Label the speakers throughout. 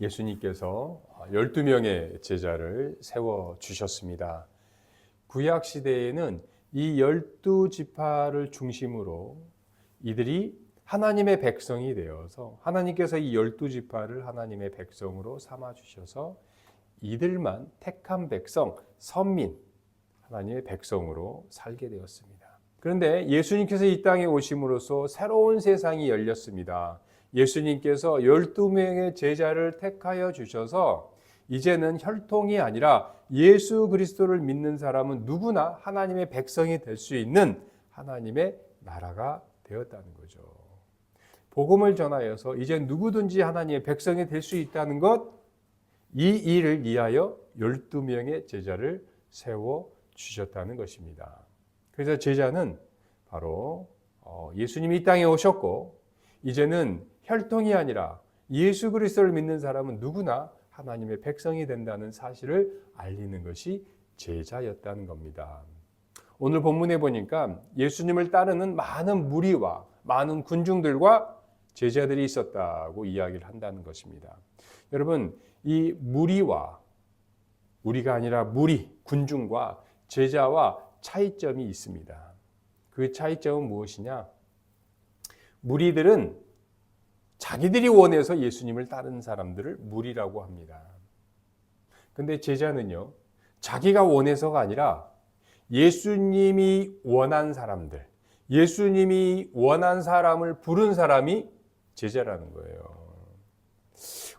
Speaker 1: 예수님께서 12명의 제자를 세워주셨습니다. 구약시대에는 이 12지파를 중심으로 이들이 하나님의 백성이 되어서 하나님께서 이 12지파를 하나님의 백성으로 삼아주셔서 이들만 택한 백성, 선민, 하나님의 백성으로 살게 되었습니다. 그런데 예수님께서 이 땅에 오심으로써 새로운 세상이 열렸습니다. 예수님께서 12명의 제자를 택하여 주셔서 이제는 혈통이 아니라 예수 그리스도를 믿는 사람은 누구나 하나님의 백성이 될 수 있는 하나님의 나라가 되었다는 거죠. 복음을 전하여서 이제 누구든지 하나님의 백성이 될 수 있다는 것, 이 일을 위하여 12명의 제자를 세워주셨다는 것입니다. 그래서 제자는 바로 예수님이 이 땅에 오셨고 이제는 혈통이 아니라 예수 그리스도를 믿는 사람은 누구나 하나님의 백성이 된다는 사실을 알리는 것이 제자였다는 겁니다. 오늘 본문에 보니까 예수님을 따르는 많은 무리와 많은 군중들과 제자들이 있었다고 이야기를 한다는 것입니다. 여러분, 이 무리와 우리가 아니라 무리, 군중과 제자와 차이점이 있습니다. 그 차이점은 무엇이냐? 무리들은 자기들이 원해서 예수님을 따르는 사람들을 무리라고 합니다. 근데 제자는요, 자기가 원해서가 아니라 예수님이 원한 사람들, 예수님이 원한 사람을 부른 사람이 제자라는 거예요.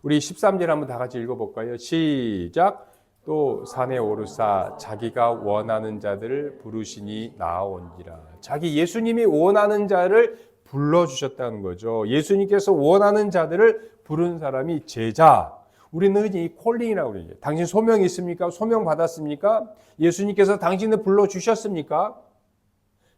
Speaker 1: 우리 13절 한번 다 같이 읽어볼까요? 시작! 또 산에 오르사 자기가 원하는 자들을 부르시니 나아온지라. 자기 예수님이 원하는 자를 불러주셨다는 거죠. 예수님께서 원하는 자들을 부른 사람이 제자. 우리는 흔히 콜링이라고 그러죠. 당신 소명이 있습니까? 소명 받았습니까? 예수님께서 당신을 불러주셨습니까?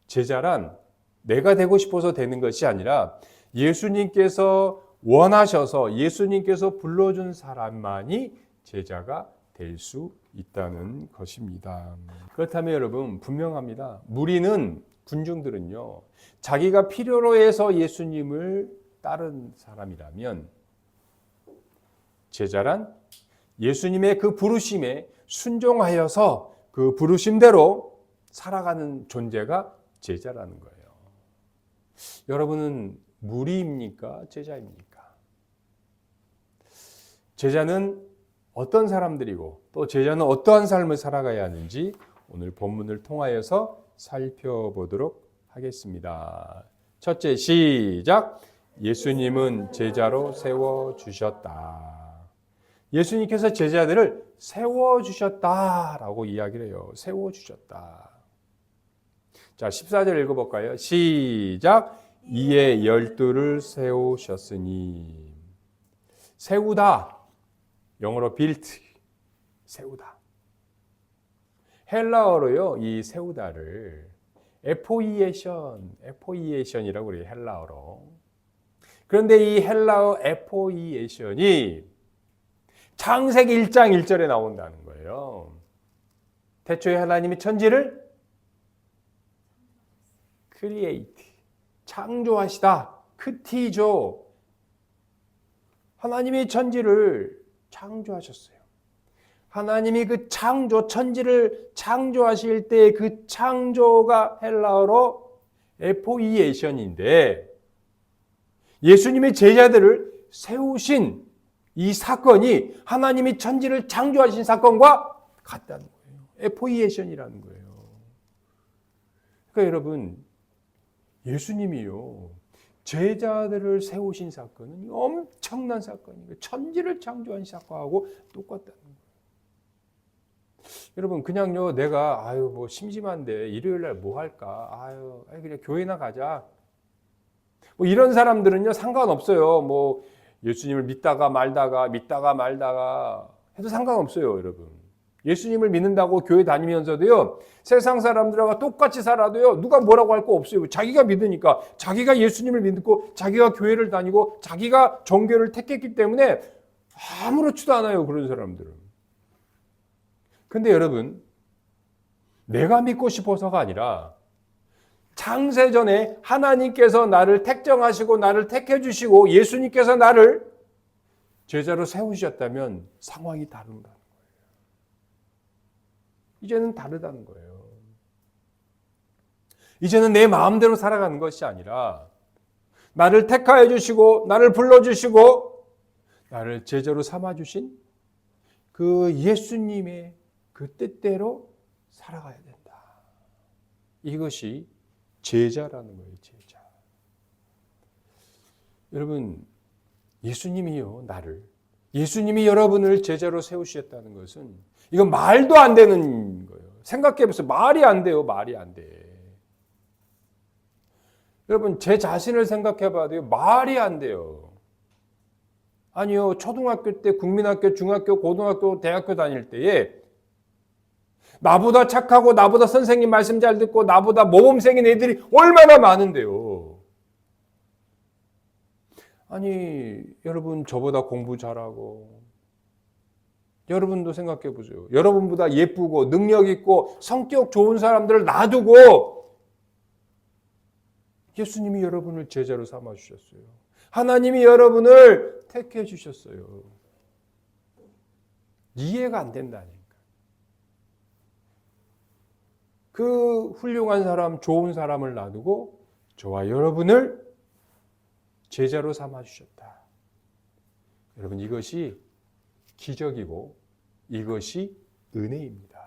Speaker 1: 제자란 내가 되고 싶어서 되는 것이 아니라 예수님께서 원하셔서 예수님께서 불러준 사람만이 제자가 될 수 있다는 것입니다. 그렇다면 여러분 분명합니다. 무리는 군중들은요, 자기가 필요로 해서 예수님을 따른 사람이라면 제자란 예수님의 그 부르심에 순종하여서 그 부르심대로 살아가는 존재가 제자라는 거예요. 여러분은 무리입니까? 제자입니까? 제자는 어떤 사람들이고 또 제자는 어떠한 삶을 살아가야 하는지 오늘 본문을 통하여서 살펴보도록 하겠습니다. 첫째, 시작! 예수님은 제자로 세워주셨다. 예수님께서 제자들을 세워주셨다라고 이야기를 해요. 세워주셨다. 자, 14절 읽어볼까요? 시작! 이에 12를 세우셨으니. 세우다. 영어로 built, 세우다. 헬라어로요, 이 세우다를 에포이에이션이라고 그래요, 헬라어로. 그런데 이 헬라어 에포이에이션이 창세기 1장 1절에 나온다는 거예요. 태초에 하나님이 천지를 create, 창조하시다, 크티조. 하나님이 천지를 창조하셨어요. 하나님이 그 천지를 창조하실 때 그 창조가 헬라어로 에포이에이션인데 예수님의 제자들을 세우신 이 사건이 하나님이 천지를 창조하신 사건과 같다는 거예요. 에포이에이션이라는 거예요. 그러니까 여러분, 예수님이요, 제자들을 세우신 사건은 엄청난 사건이고 천지를 창조한 사건하고 똑같다는 거예요. 여러분, 그냥요, 내가 뭐 심심한데 일요일 날 뭐 할까? 그냥 교회나 가자. 뭐 이런 사람들은요, 상관없어요. 뭐 예수님을 믿다가 말다가 해도 상관없어요, 여러분. 예수님을 믿는다고 교회 다니면서도요, 세상 사람들하고 똑같이 살아도요, 누가 뭐라고 할 거 없어요. 자기가 믿으니까, 자기가 예수님을 믿고, 자기가 교회를 다니고, 자기가 정교를 택했기 때문에 아무렇지도 않아요, 그런 사람들은. 근데 여러분, 내가 믿고 싶어서가 아니라, 창세전에 하나님께서 나를 택정하시고, 나를 택해주시고, 예수님께서 나를 제자로 세우셨다면 상황이 다른다는 거예요. 이제는 다르다는 거예요. 이제는 내 마음대로 살아가는 것이 아니라 나를 택하여 주시고 나를 불러주시고 나를 제자로 삼아주신 그 예수님의 그 뜻대로 살아가야 된다. 이것이 제자라는 거예요. 제자. 여러분, 예수님이요, 예수님이 여러분을 제자로 세우셨다는 것은 이건 말도 안 되는 거예요. 생각해보세요. 말이 안 돼요. 말이 안 돼. 여러분, 제 자신을 생각해봐야 돼요. 말이 안 돼요. 아니요, 초등학교 때 국민학교, 중학교, 고등학교, 대학교 다닐 때에 나보다 착하고 나보다 선생님 말씀 잘 듣고 나보다 모범생인 애들이 얼마나 많은데요. 아니, 여러분 저보다 공부 잘하고 여러분도 생각해 보세요. 여러분보다 예쁘고 능력 있고 성격 좋은 사람들을 놔두고 예수님이 여러분을 제자로 삼아 주셨어요. 하나님이 여러분을 택해 주셨어요. 이해가 안 된다니까. 그 훌륭한 사람, 좋은 사람을 놔두고 저와 여러분을 제자로 삼아 주셨다. 여러분, 이것이 기적이고 이것이 은혜입니다.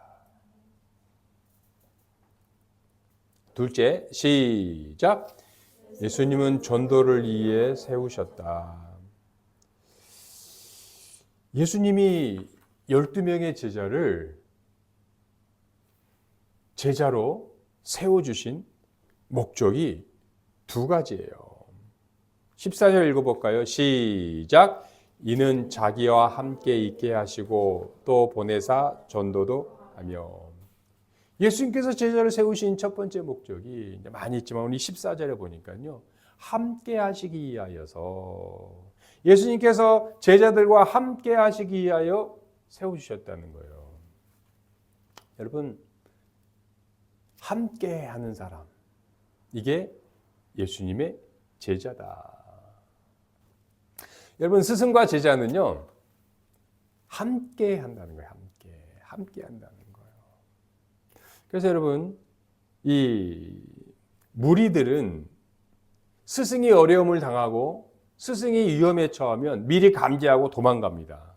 Speaker 1: 둘째, 시작. 예수님은 전도를 위해 세우셨다. 예수님이 12명의 제자를 제자로 세워주신 목적이 두 가지예요. 14절 읽어볼까요? 시작. 이는 자기와 함께 있게 하시고 또 보내사 전도도 하며. 예수님께서 제자를 세우신 첫 번째 목적이 많이 있지만 우리 14절에 보니까요. 함께 하시기 위하여서 예수님께서 제자들과 함께 하시기 위하여 세우셨다는 거예요. 여러분, 함께 하는 사람, 이게 예수님의 제자다. 여러분, 스승과 제자는요, 함께 한다는 거예요. 함께 한다는 거예요. 그래서 여러분, 이 무리들은 스승이 어려움을 당하고 스승이 위험에 처하면 미리 감지하고 도망갑니다.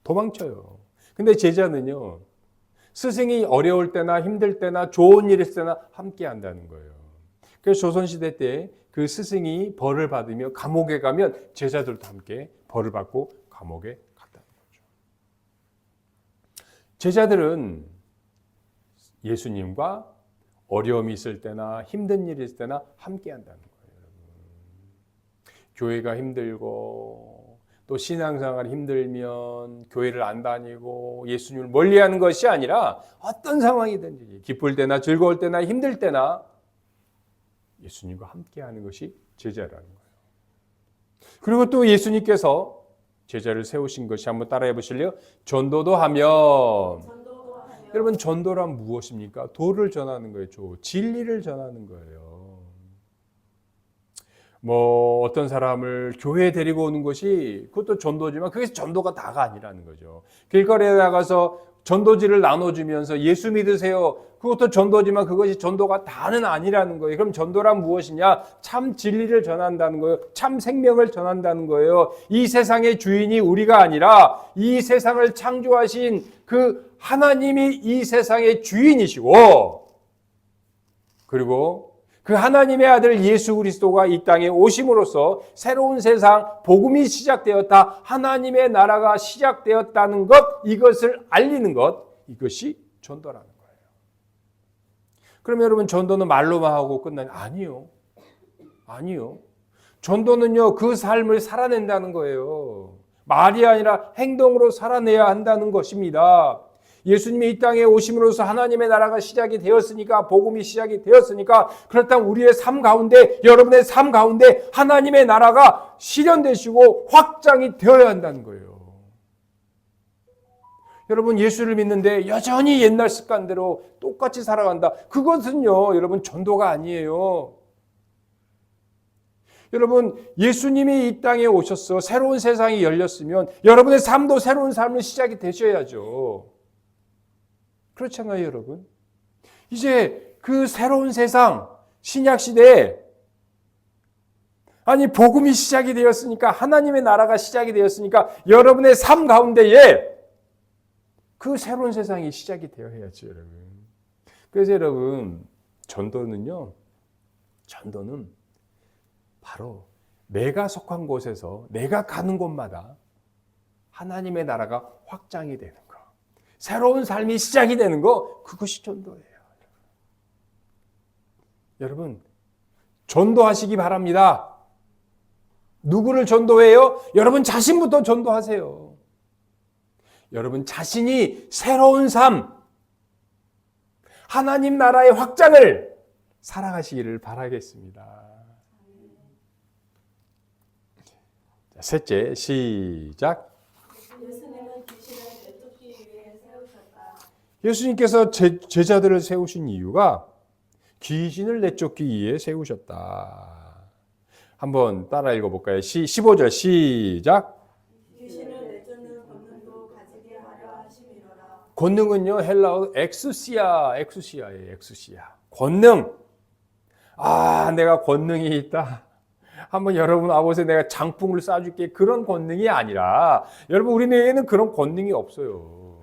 Speaker 1: 도망쳐요. 근데 제자는요, 스승이 어려울 때나 힘들 때나 좋은 일 있을 때나 함께 한다는 거예요. 그래서 조선시대 때 그 스승이 벌을 받으며 감옥에 가면 제자들도 함께 벌을 받고 감옥에 갔다는 거죠. 제자들은 예수님과 어려움이 있을 때나 힘든 일이 있을 때나 함께 한다는 거예요. 교회가 힘들고 또 신앙생활이 힘들면 교회를 안 다니고 예수님을 멀리하는 것이 아니라 어떤 상황이든지 기쁠 때나 즐거울 때나 힘들 때나 예수님과 함께하는 것이 제자라는 거예요. 그리고 또 예수님께서 제자를 세우신 것이 한번 따라해 보실래요? 전도도 하며. 여러분, 전도란 무엇입니까? 도를 전하는 거예요. 진리를 전하는 거예요. 뭐 어떤 사람을 교회에 데리고 오는 것이 그것도 전도지만 그게 전도가 다가 아니라는 거죠. 길거리에 나가서 전도지를 나눠주면서 예수 믿으세요. 그것도 전도지만 그것이 전도가 다는 아니라는 거예요. 그럼 전도란 무엇이냐? 참 진리를 전한다는 거예요. 참 생명을 전한다는 거예요. 이 세상의 주인이 우리가 아니라 이 세상을 창조하신 그 하나님이 이 세상의 주인이시고, 그리고 그 하나님의 아들 예수 그리스도가 이 땅에 오심으로써 새로운 세상, 복음이 시작되었다. 하나님의 나라가 시작되었다는 것, 이것을 알리는 것, 이것이 전도라는 거예요. 그러면 여러분, 전도는 말로만 하고 끝나냐? 아니요. 전도는요, 그 삶을 살아낸다는 거예요. 말이 아니라 행동으로 살아내야 한다는 것입니다. 예수님이 이 땅에 오심으로써 하나님의 나라가 시작이 되었으니까, 복음이 시작이 되었으니까, 그렇다면 우리의 삶 가운데, 여러분의 삶 가운데 하나님의 나라가 실현되시고 확장이 되어야 한다는 거예요. 여러분, 예수를 믿는데 여전히 옛날 습관대로 똑같이 살아간다. 그것은요, 여러분, 전도가 아니에요. 여러분, 예수님이 이 땅에 오셔서 새로운 세상이 열렸으면 여러분의 삶도 새로운 삶의 시작이 되셔야죠. 그렇잖아요, 여러분. 이제 그 새로운 세상, 신약 시대에 아니 복음이 시작이 되었으니까, 하나님의 나라가 시작이 되었으니까 여러분의 삶 가운데에 그 새로운 세상이 시작이 되어야죠, 여러분. 그래서 여러분, 전도는 바로 내가 속한 곳에서, 내가 가는 곳마다 하나님의 나라가 확장이 되는 거, 새로운 삶이 시작이 되는 거, 그것이 전도예요. 여러분, 전도하시기 바랍니다. 누구를 전도해요? 여러분 자신부터 전도하세요. 여러분 자신이 새로운 삶, 하나님 나라의 확장을 살아가시기를 바라겠습니다. 자, 셋째, 시작.
Speaker 2: 예수님은 귀신을 내쫓기 위해 세우셨다.
Speaker 1: 예수님께서 제자들을 세우신 이유가 귀신을 내쫓기 위해 세우셨다. 한번 따라 읽어볼까요? 15절 시작.
Speaker 2: 귀신을 내쫓는 권능도 가지게 하려 하심이로라.
Speaker 1: 권능은요, 헬라어 엑수시아예요, 엑수시아. 권능. 아, 내가 권능이 있다. 한번 여러분 와보세요. 내가 장풍을 쏴줄게. 그런 권능이 아니라, 여러분, 우리에게는 그런 권능이 없어요.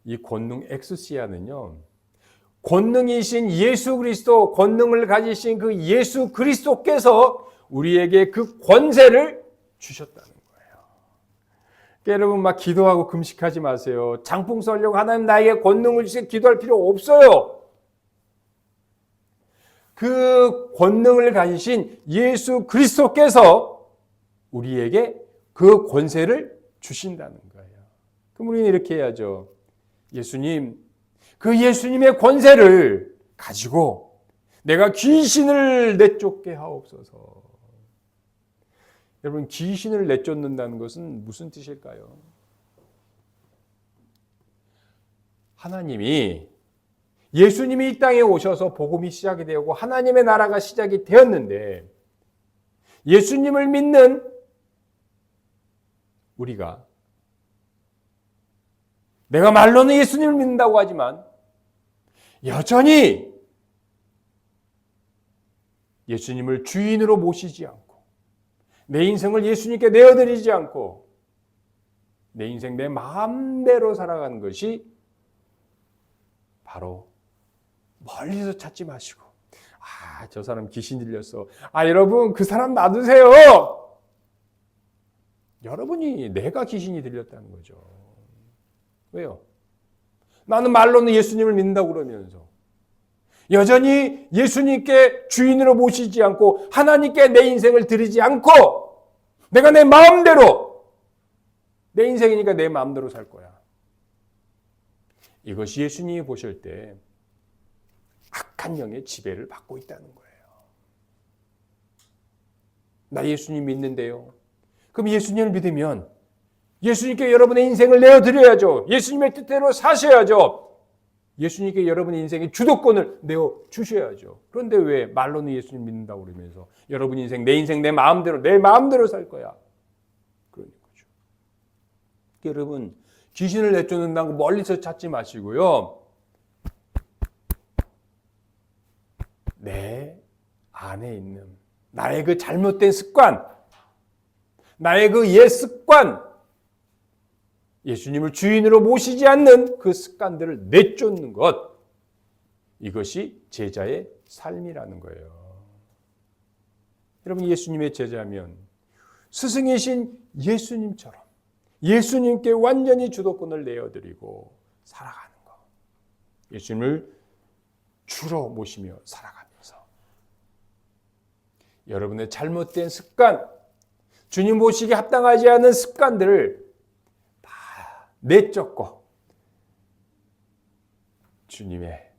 Speaker 1: 이 권능 엑수시아는요, 권능이신 예수 그리스도, 권능을 가지신 그 예수 그리스도께서 우리에게 그 권세를 주셨다는 거예요. 그러니까 여러분 막 기도하고 금식하지 마세요. 장풍 쏘려고 하나님 나에게 권능을 주시고 기도할 필요 없어요. 그 권능을 가지신 예수 그리스도께서 우리에게 그 권세를 주신다는 거예요. 그럼 우리는 이렇게 해야죠. 예수님, 그 예수님의 권세를 가지고 내가 귀신을 내쫓게 하옵소서. 여러분, 귀신을 내쫓는다는 것은 무슨 뜻일까요? 하나님이, 예수님이 이 땅에 오셔서 복음이 시작이 되고 하나님의 나라가 시작이 되었는데, 예수님을 믿는 우리가, 내가 말로는 예수님을 믿는다고 하지만 여전히 예수님을 주인으로 모시지 않고 내 인생을 예수님께 내어드리지 않고 내 인생 내 마음대로 살아가는 것이 바로 멀리서 찾지 마시고, 아, 저 사람 귀신 들렸어. 아, 여러분 그 사람 놔두세요. 여러분이, 내가 귀신이 들렸다는 거죠. 왜요? 나는 말로는 예수님을 믿는다고 그러면서 여전히 예수님께 주인으로 모시지 않고 하나님께 내 인생을 드리지 않고 내가 내 마음대로, 내 인생이니까 내 마음대로 살 거야. 이것이 예수님이 보실 때 악한 영의 지배를 받고 있다는 거예요. 나 예수님 믿는데요. 그럼 예수님을 믿으면 예수님께 여러분의 인생을 내어드려야죠. 예수님의 뜻대로 사셔야죠. 예수님께 여러분의 인생의 주도권을 내어주셔야죠. 그런데 왜 말로는 예수님 믿는다고 그러면서 여러분 인생, 내 인생 내 마음대로 살 거야. 그러는 거죠. 여러분, 귀신을 내쫓는다고 멀리서 찾지 마시고요. 내 안에 있는 나의 그 잘못된 습관, 나의 그 옛 습관, 예수님을 주인으로 모시지 않는 그 습관들을 내쫓는 것, 이것이 제자의 삶이라는 거예요. 여러분, 예수님의 제자면 스승이신 예수님처럼 예수님께 완전히 주도권을 내어드리고 살아가는 것, 예수님을 주로 모시며 살아가면서 여러분의 잘못된 습관, 주님 모시기에 합당하지 않은 습관들을 내쫓고 주님의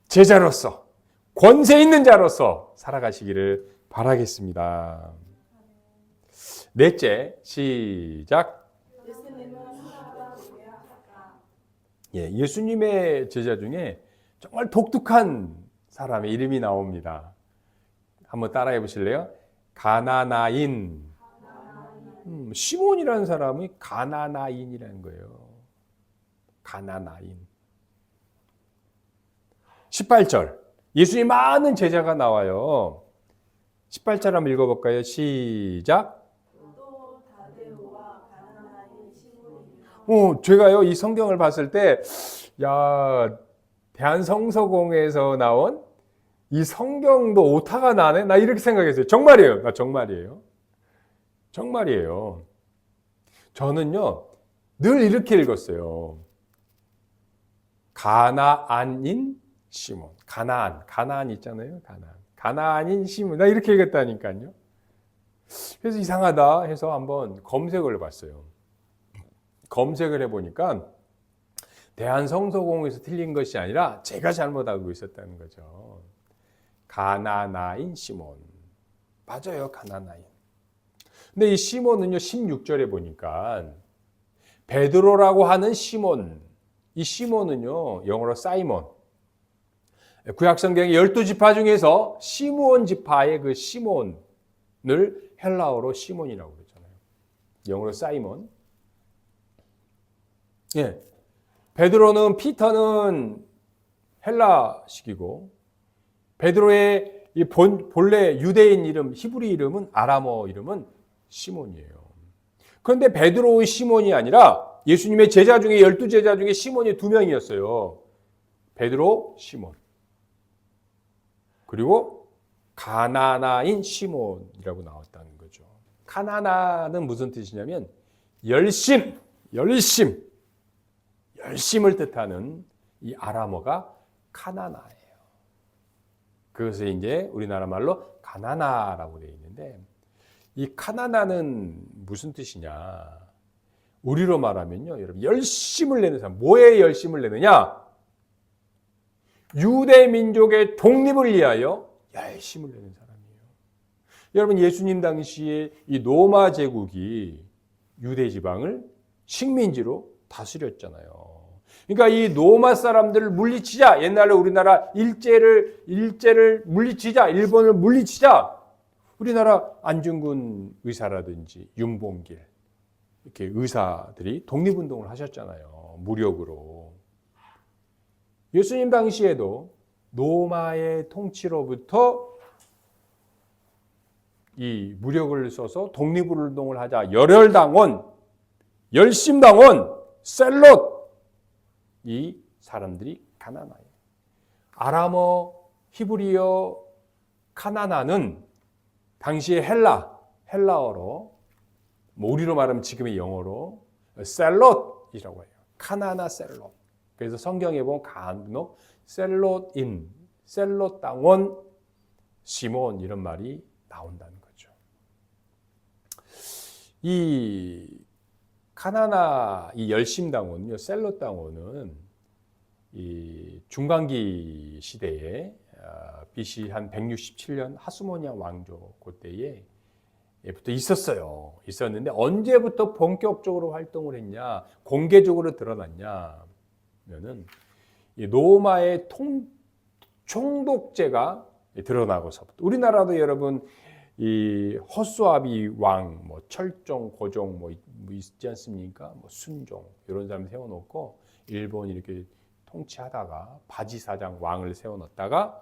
Speaker 1: 제자로서, 권세 있는 자로서 살아가시기를 바라겠습니다. 넷째, 시작. 예수님의 제자 중에 정말 독특한 사람의 이름이 나옵니다. 한번 따라해 보실래요? 가나나인. 시몬이라는 사람이 가나나인이라는 거예요. 가나나인. 18절. 예수님 많은 제자가 나와요. 18절 한번 읽어볼까요? 시작.
Speaker 2: 또 다데오와 가나나인 시몬이
Speaker 1: 제가요 이 성경을 봤을 때, 야, 대한성서공회에서 나온 이 성경도 오타가 나네. 나 이렇게 생각했어요. 정말이에요. 나 정말이에요. 정말이에요. 저는요 늘 이렇게 읽었어요. 가나안인 시몬. 가나안 있잖아요. 가나안인 시몬. 나 이렇게 읽었다니까요. 그래서 이상하다 해서 한번 검색을 해봤어요. 검색을 해보니까 대한성서공회에서 틀린 것이 아니라 제가 잘못 알고 있었다는 거죠. 가나나인 시몬. 맞아요. 가나나인. 근데 이 시몬은요 16절에 보니까 베드로라고 하는 시몬. 이 시몬은요 영어로 사이몬. 구약성경의 12지파 중에서 시므온 지파의 그 시몬을 헬라어로 시몬이라고 그러잖아요. 영어로 사이몬. 예. 베드로는 피터는 헬라식이고 베드로의 이 본래 유대인 이름 히브리 이름은 아람어 이름은 시몬이에요. 그런데 베드로의 시몬이 아니라 예수님의 제자 중에 12제자 중에 시몬이 2명이었어요. 베드로, 시몬. 그리고 가나나인 시몬이라고 나왔다는 거죠. 가나나는 무슨 뜻이냐면 열심을 뜻하는 이 아람어가 카나나예요. 그것을 이제 우리나라 말로 가나나라고 되어 있는데 이 카나나는 무슨 뜻이냐? 우리로 말하면요, 여러분 열심을 내는 사람. 뭐에 열심을 내느냐? 유대 민족의 독립을 위하여 열심을 내는 사람이에요. 여러분 예수님 당시에 이 로마 제국이 유대 지방을 식민지로 다스렸잖아요. 그러니까 이 로마 사람들을 물리치자. 옛날에 우리나라 일제를 물리치자. 일본을 물리치자. 우리나라 안중근 의사라든지 윤봉길 이렇게 의사들이 독립운동을 하셨잖아요. 무력으로. 예수님 당시에도 로마의 통치로부터 이 무력을 써서 독립운동을 하자. 열혈당원, 열심당원, 셀롯 이 사람들이 가나나예요. 아람어, 히브리어, 카나나는 당시의 헬라어로 뭐 우리로 말하면 지금의 영어로 셀롯이라고 해요. 카나나 셀롯. 그래서 성경에 보면 간혹 셀롯인, 셀롯당원, 시몬 이런 말이 나온다는 거죠. 이 카나나 이 열심당원요, 셀롯당원은 이 중간기 시대에 BC 한 167년 하스모니아 왕조 그때에 부터 있었는데 언제부터 본격적으로 활동을 했냐, 공개적으로 드러났냐면은 이 로마의 총독제가 드러나고서부터 우리나라도 여러분 이 허수아비 왕, 뭐 철종, 고종 뭐 있지 않습니까? 뭐 순종 이런 사람 세워놓고 일본 이렇게 통치하다가 바지사장 왕을 세워놓다가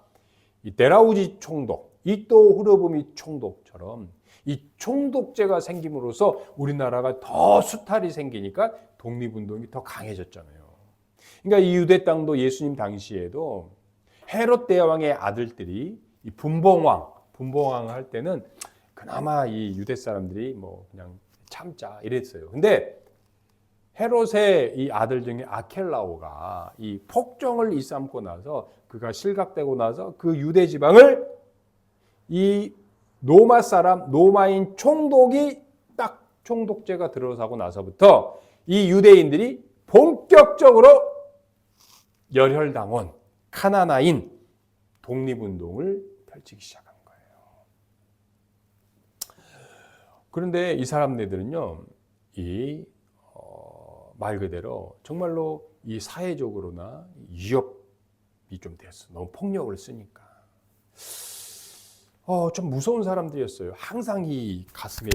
Speaker 1: 이 데라우지 총독, 이토 히로부미 총독처럼 이 총독제가 생김으로써 우리나라가 더 수탈이 생기니까 독립운동이 더 강해졌잖아요. 그러니까 이 유대 땅도 예수님 당시에도 헤롯 대왕의 아들들이 이 분봉왕 할 때는 그나마 이 유대 사람들이 뭐 그냥 참자 이랬어요. 근데 헤롯의 이 아들 중에 아켈라오가 이 폭정을 일삼고 나서 그가 실각되고 나서 그 유대 지방을 이 로마인 총독이 딱 총독제가 들어서고 나서부터 이 유대인들이 본격적으로 열혈당원, 카나나인 독립운동을 펼치기 시작한 거예요. 그런데 이 사람들은요, 말 그대로 정말로 이 사회적으로나 위협이 좀 됐어. 너무 폭력을 쓰니까. 좀 무서운 사람들이었어요. 항상 이 가슴에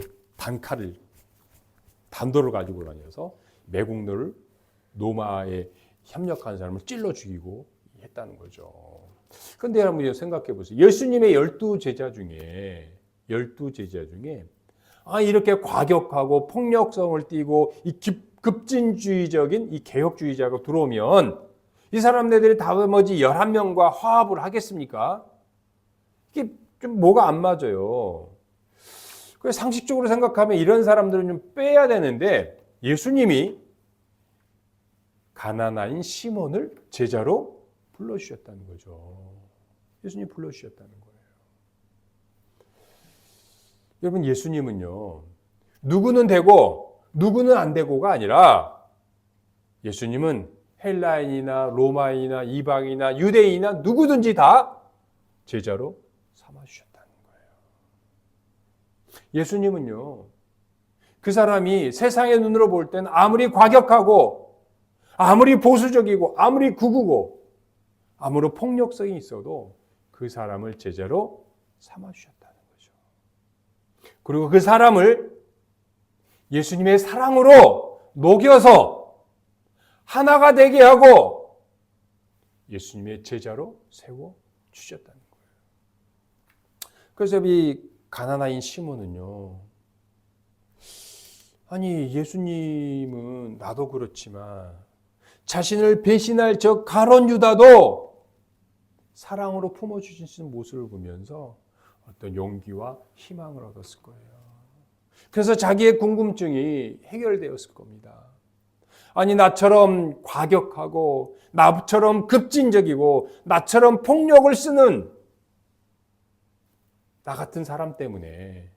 Speaker 1: 단도를 가지고 다녀서 매국노를 로마에 협력한 사람을 찔러 죽이고 했다는 거죠. 그런데 여러분 생각해 보세요. 예수님의 12제자 중에 이렇게 과격하고 폭력성을 띠고 이 급진주의적인 이 개혁주의자가 들어오면 이 사람들이 나머지 11명과 화합을 하겠습니까? 이게 좀 뭐가 안 맞아요. 그래서 상식적으로 생각하면 이런 사람들은 좀 빼야 되는데 예수님이 가나나인 시몬을 제자로 불러주셨다는 거죠. 예수님이 불러주셨다는 거예요. 여러분 예수님은요. 누구는 되고 누구는 안 되고가 아니라 예수님은 헬라인이나 로마인이나 이방인이나 유대인이나 누구든지 다 제자로 삼아주셨다는 거예요. 예수님은요. 그 사람이 세상의 눈으로 볼 때는 아무리 과격하고 아무리 보수적이고 아무리 극우고 아무리 폭력성이 있어도 그 사람을 제자로 삼아주셨다는 거죠. 그리고 그 사람을 예수님의 사랑으로 녹여서 하나가 되게 하고 예수님의 제자로 세워주셨다는 거예요. 그래서 이 가나나인 시몬은요. 아니 예수님은 나도 그렇지만 자신을 배신할 저 가룟 유다도 사랑으로 품어주시는 모습을 보면서 어떤 용기와 희망을 얻었을 거예요. 그래서 자기의 궁금증이 해결되었을 겁니다. 아니 나처럼 과격하고 나처럼 급진적이고 나처럼 폭력을 쓰는 나 같은 사람 때문에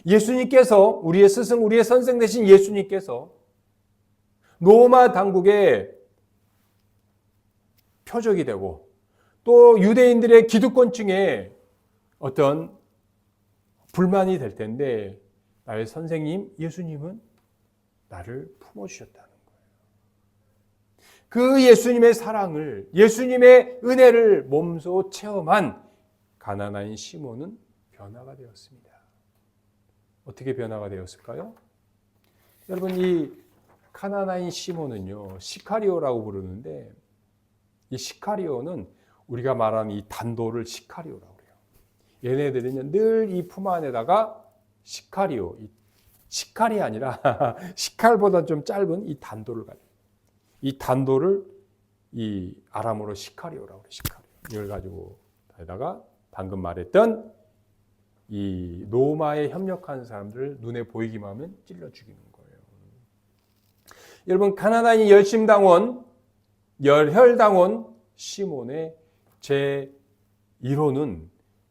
Speaker 1: 예수님께서 우리의 스승, 우리의 선생 되신 예수님께서 로마 당국의 표적이 되고 또 유대인들의 기득권층에 어떤 불만이 될 텐데 나의 선생님 예수님은 나를 품어주셨다는 거예요. 그 예수님의 사랑을 예수님의 은혜를 몸소 체험한 가나나인 시몬은 변화가 되었습니다. 어떻게 변화가 되었을까요? 여러분 이 가나나인 시몬은요 시카리오라고 부르는데 이 시카리오는 우리가 말하는 이 단도를 시카리오라고 해요. 얘네들은 늘 이 품 안에다가 시카리오, 시칼이 아니라 시칼보다 좀 짧은 이 단도를 가지고 이 단도를 이 아람어로 시카리오라고 해요. 시카리오. 이걸 가지고 다가 방금 말했던 이 로마에 협력하는 사람들을 눈에 보이기만 하면 찔러 죽이는 거예요. 여러분 가나나인 열혈당원 시몬의 제 1호는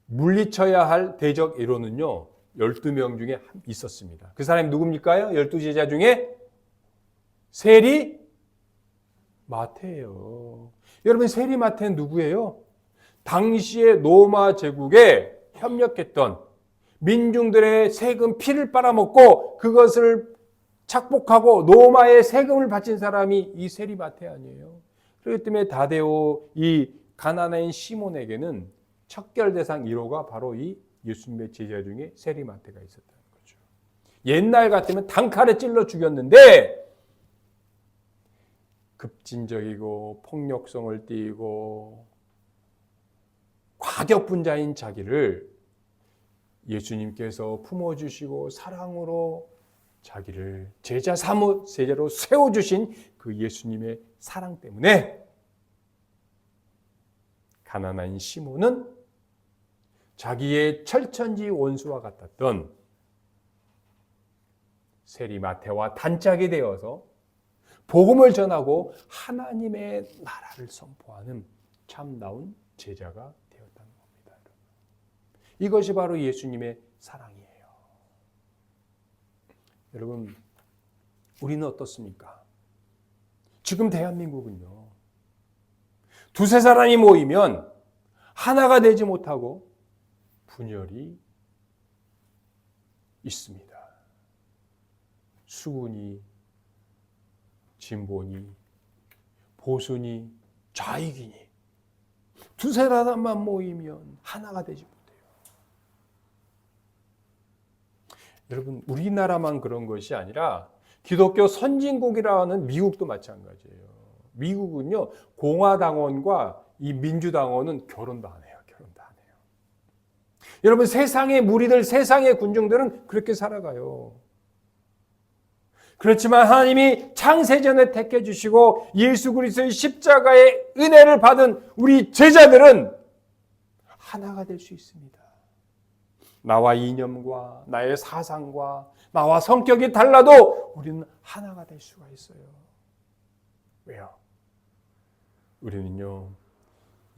Speaker 1: 물리쳐야 할 대적 1호는요. 12명 중에 있었습니다. 그 사람이 누굽니까요? 12제자 중에 세리 마태예요. 여러분 세리 마태는 누구예요? 당시에 로마 제국에 협력했던 민중들의 세금 피를 빨아먹고 그것을 착복하고 로마의 세금을 바친 사람이 이 세리 마태 아니에요. 그렇기 때문에 다데오 이 가나나인 시몬에게는 척결 대상 1호가 바로 이 예수님의 제자 중에 세리 마태가 있었다는 거죠. 옛날 같으면 단칼에 찔러 죽였는데 급진적이고 폭력성을 띠고 과격분자인 자기를 예수님께서 품어주시고 사랑으로 자기를 제자로 세워주신 그 예수님의 사랑 때문에 가나나인 시몬은 자기의 철천지 원수와 같았던 세리 마태와 단짝이 되어서 복음을 전하고 하나님의 나라를 선포하는 참다운 제자가 되었다는 겁니다. 이것이 바로 예수님의 사랑이에요. 여러분, 우리는 어떻습니까? 지금 대한민국은요. 두세 사람이 모이면 하나가 되지 못하고 분열이 있습니다. 수군이, 진보니, 보수니, 좌익이니 두세 사람만 모이면 하나가 되지 못해요. 여러분, 우리나라만 그런 것이 아니라 기독교 선진국이라는 미국도 마찬가지예요. 미국은요, 공화당원과 이 민주당원은 결혼도 안 해요. 결혼도 안 해요. 여러분, 세상의 무리들, 세상의 군중들은 그렇게 살아가요. 그렇지만 하나님이 창세전에 택해 주시고 예수 그리스도의 십자가의 은혜를 받은 우리 제자들은 하나가 될 수 있습니다. 나와 이념과 나의 사상과 나와 성격이 달라도 우리는 하나가 될 수가 있어요. 왜요? 우리는요,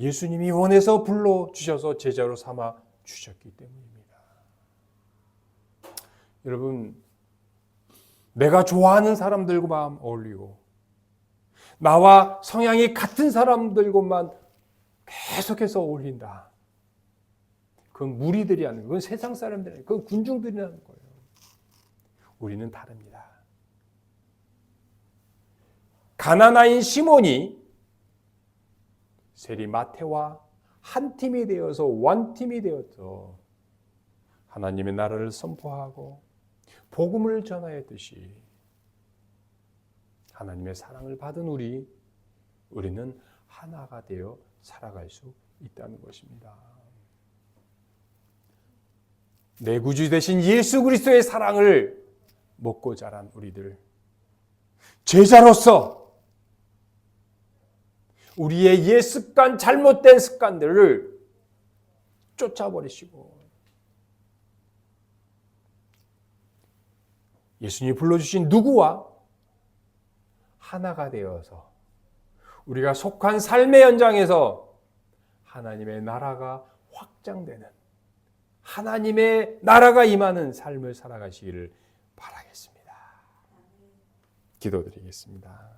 Speaker 1: 예수님이 원해서 불러주셔서 제자로 삼아 주셨기 때문입니다. 여러분, 내가 좋아하는 사람들과만 어울리고 나와 성향이 같은 사람들과만 계속해서 어울린다. 그건 무리들이 하는 거예요. 그건 세상 사람들이 하는 거예요. 그건 군중들이 하는 거예요. 우리는 다릅니다. 가나나인 시몬이 세리 마태와 한 팀이 되어서 원팀이 되어서 하나님의 나라를 선포하고 복음을 전하였듯이 하나님의 사랑을 받은 우리는 하나가 되어 살아갈 수 있다는 것입니다. 내 구주 되신 예수 그리스도의 사랑을 먹고 자란 우리들, 제자로서 우리의 옛 습관, 잘못된 습관들을 쫓아버리시고 예수님이 불러주신 누구와 하나가 되어서 우리가 속한 삶의 현장에서 하나님의 나라가 확장되는, 하나님의 나라가 임하는 삶을 살아가시기를 바라겠습니다. 기도드리겠습니다.